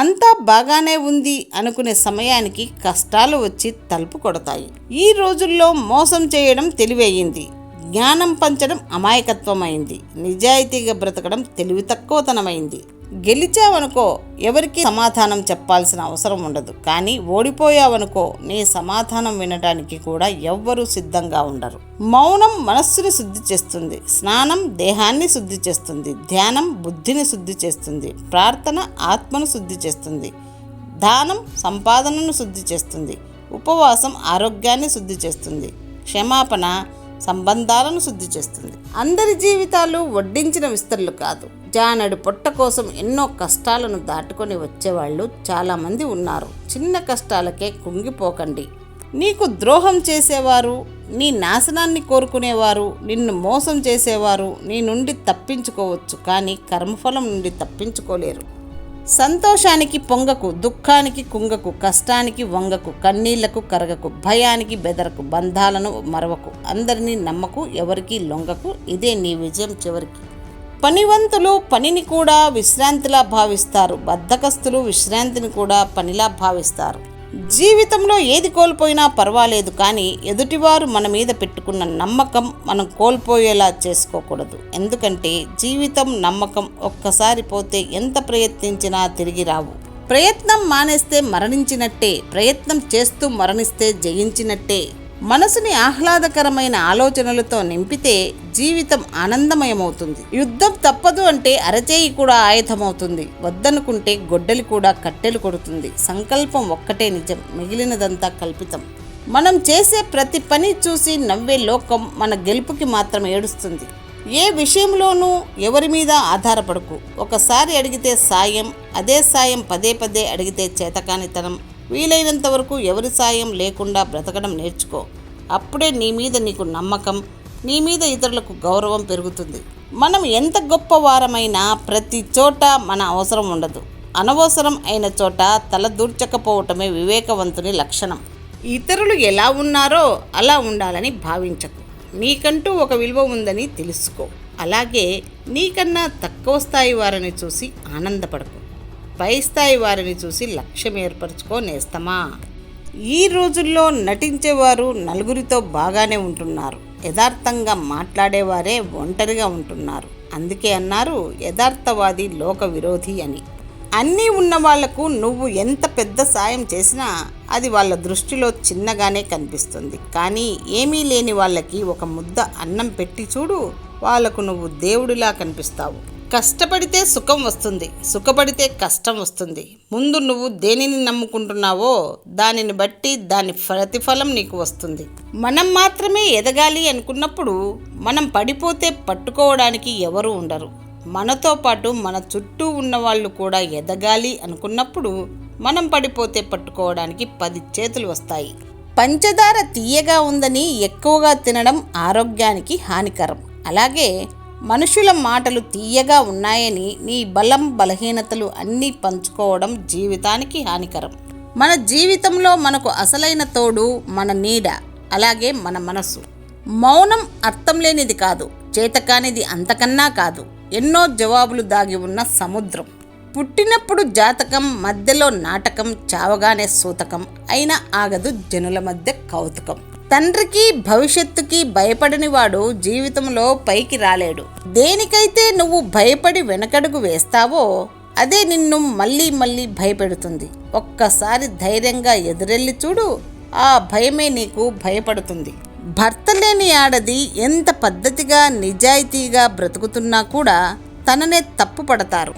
అంతా బాగానే ఉంది అనుకునే సమయానికి కష్టాలు వచ్చి తలుపు కొడతాయి. ఈ రోజుల్లో మోసం చేయడం తెలివయ్యింది, జ్ఞానం పంచడం అమాయకత్వమైంది, నిజాయితీగా బ్రతకడం తెలివి తక్కువతనమైంది. గెలిచావనుకో ఎవరికి సమాధానం చెప్పాల్సిన అవసరం ఉండదు, కానీ ఓడిపోయావనుకో నీ సమాధానం వినడానికి కూడా ఎవ్వరూ సిద్ధంగా ఉండరు. మౌనం మనస్సుని శుద్ధి చేస్తుంది, స్నానం దేహాన్ని శుద్ధి చేస్తుంది, ధ్యానం బుద్ధిని శుద్ధి చేస్తుంది, ప్రార్థన ఆత్మను శుద్ధి చేస్తుంది, దానం సంపాదనను శుద్ధి చేస్తుంది, ఉపవాసం ఆరోగ్యాన్ని శుద్ధి చేస్తుంది, క్షమాపణ సంబంధాలను శుద్ధి చేస్తుంది. అందరి జీవితాలు వడ్డించిన విస్తరలు కాదు. జానడు పొట్ట కోసం ఎన్నో కష్టాలను దాటుకొని వచ్చేవాళ్ళు చాలామంది ఉన్నారు. చిన్న కష్టాలకే కుంగిపోకండి. నీకు ద్రోహం చేసేవారు, నీ నాశనాన్ని కోరుకునేవారు, నిన్ను మోసం చేసేవారు నీ నుండి తప్పించుకోవచ్చు, కానీ కర్మఫలం నుండి తప్పించుకోలేరు. సంతోషానికి పొంగకు, దుఃఖానికి కుంగకు, కష్టానికి వంగకు, కన్నీళ్లకు కరగకు, భయానికి బెదరకు, బంధాలను మరవకు, అందరినీ నమ్మకు, ఎవరికి లొంగకు, ఇదే నీ విజయం చివరికి. పనివంతులు పనిని కూడా విశ్రాంతిలా భావిస్తారు, బద్ధకస్తులు విశ్రాంతిని కూడా పనిలా భావిస్తారు. జీవితంలో ఏది కోల్పోయినా పర్వాలేదు, కానీ ఎదుటివారు మన మీద పెట్టుకున్న నమ్మకం మనం కోల్పోయేలా చేసుకోకూడదు. ఎందుకంటే జీవితం నమ్మకం ఒక్కసారి పోతే ఎంత ప్రయత్నించినా తిరిగి రావు. ప్రయత్నం మానేస్తే మరణించినట్టే, ప్రయత్నం చేస్తూ మరణిస్తే జయించినట్టే. మనసుని ఆహ్లాదకరమైన ఆలోచనలతో నింపితే జీవితం ఆనందమయమవుతుంది. యుద్ధం తప్పదు అంటే అరచేయి కూడా ఆయుధమవుతుంది. వద్దనుకుంటే గొడ్డలి కూడా కట్టెలు కొడుతుంది. సంకల్పం ఒక్కటే నిజం, మిగిలినదంతా కల్పితం. మనం చేసే ప్రతి పని చూసి నవ్వే లోకం మన గెలుపుకి మాత్రం ఏడుస్తుంది. ఏ విషయంలోనూ ఎవరి మీద ఆధారపడకు. ఒకసారి అడిగితే సాయం, అదే సాయం పదే పదే అడిగితే చేతకానితనం. వీలైనంత వరకు ఎవరి సాయం లేకుండా బ్రతకడం నేర్చుకో. అప్పుడే నీ మీద నీకు నమ్మకం, నీ మీద ఇతరులకు గౌరవం పెరుగుతుంది. మనం ఎంత గొప్పవారమైనా ప్రతి చోట మన అవసరం ఉండదు. అనవసరం అయిన చోట తల దూర్చకపోవటమే వివేకవంతుని లక్షణం. ఇతరులు ఎలా ఉన్నారో అలా ఉండాలని భావించకు. నీకంటూ ఒక విలువ ఉందని తెలుసుకో. అలాగే నీకన్నా తక్కువ స్థాయి వారిని చూసి ఆనందపడకు. పై స్థాయి వారిని చూసి లక్ష్యం ఏర్పరచుకో నేస్తమా. ఈ రోజుల్లో నటించేవారు నలుగురితో బాగానే ఉంటున్నారు, యథార్థంగా మాట్లాడేవారే ఒంటరిగా ఉంటున్నారు. అందుకే అన్నారు యథార్థవాది లోక విరోధి అని. అన్నీ ఉన్న వాళ్లకు నువ్వు ఎంత పెద్ద సాయం చేసినా అది వాళ్ళ దృష్టిలో చిన్నగానే కనిపిస్తుంది. కానీ ఏమీ లేని వాళ్ళకి ఒక ముద్ద అన్నం పెట్టి చూడు, వాళ్లకు నువ్వు దేవుడిలా కనిపిస్తావు. కష్టపడితే సుఖం వస్తుంది, సుఖపడితే కష్టం వస్తుంది. ముందు నువ్వు దేనిని నమ్ముకుంటున్నావో దానిని బట్టి దాని ప్రతిఫలం నీకు వస్తుంది. మనం మాత్రమే ఎదగాలి అనుకున్నప్పుడు మనం పడిపోతే పట్టుకోవడానికి ఎవరు ఉండరు. మనతో పాటు మన చుట్టూ ఉన్న వాళ్ళు కూడా ఎదగాలి అనుకున్నప్పుడు మనం పడిపోతే పట్టుకోవడానికి 10 చేతులు వస్తాయి. పంచదార తీయగా ఉందని ఎక్కువగా తినడం ఆరోగ్యానికి హానికరం. అలాగే మనుషుల మాటలు తీయగా ఉన్నాయని నీ బలం బలహీనతలు అన్నీ పంచుకోవడం జీవితానికి హానికరం. మన జీవితంలో మనకు అసలైన తోడు మన నీడ, అలాగే మన మనసు. మౌనం అర్థం లేనిది కాదు, చేతకానిది అంతకన్నా కాదు. ఎన్నో జవాబులు దాగి ఉన్న సముద్రం. పుట్టినప్పుడు జాతకం, మధ్యలో నాటకం, చావగానే సూతకం, అయినా ఆగదు జనుల మధ్య కౌతుకం. తండ్రికి భవిష్యత్తుకి భయపడని వాడు జీవితంలో పైకి రాలేడు. దేనికైతే నువ్వు భయపడి వెనకడుగు వేస్తావో అదే నిన్ను మళ్ళీ మళ్ళీ భయపెడుతుంది. ఒక్కసారి ధైర్యంగా ఎదురెళ్ళి చూడు, ఆ భయమే నీకు భయపడుతుంది. భర్త లేని ఆడది ఎంత పద్ధతిగా నిజాయితీగా బ్రతుకుతున్నా కూడా తననే తప్పు పడతారు.